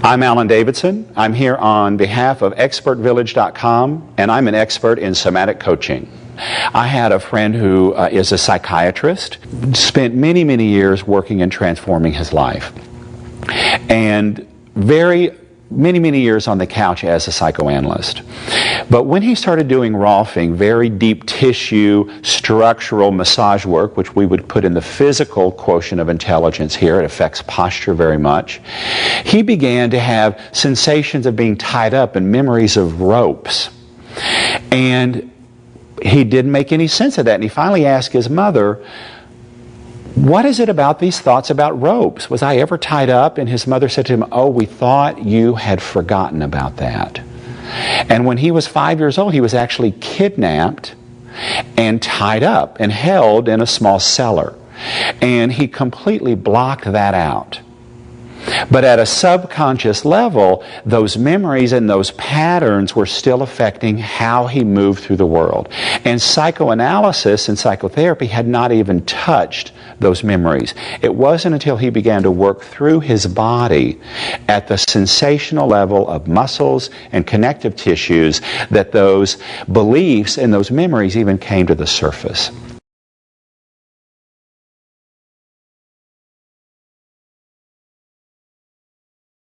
I'm Alan Davidson. I'm here on behalf of expertvillage.com, and I'm an expert in somatic coaching. I had a friend who is a psychiatrist, spent many, many years working and transforming his life, and many years on the couch as a psychoanalyst. But when he started doing Rolfing, very deep tissue, structural massage work, which we would put in the physical quotient of intelligence here, it affects posture very much, he began to have sensations of being tied up and memories of ropes. And he didn't make any sense of that. And he finally asked his mother, "What is it about these thoughts about ropes? Was I ever tied up?" And his mother said to him, "Oh, we thought you had forgotten about that." And when he was 5 years old, he was actually kidnapped and tied up and held in a small cellar. And he completely blocked that out. But at a subconscious level, those memories and those patterns were still affecting how he moved through the world. And psychoanalysis and psychotherapy had not even touched those memories. It wasn't until he began to work through his body at the sensational level of muscles and connective tissues that those beliefs and those memories even came to the surface.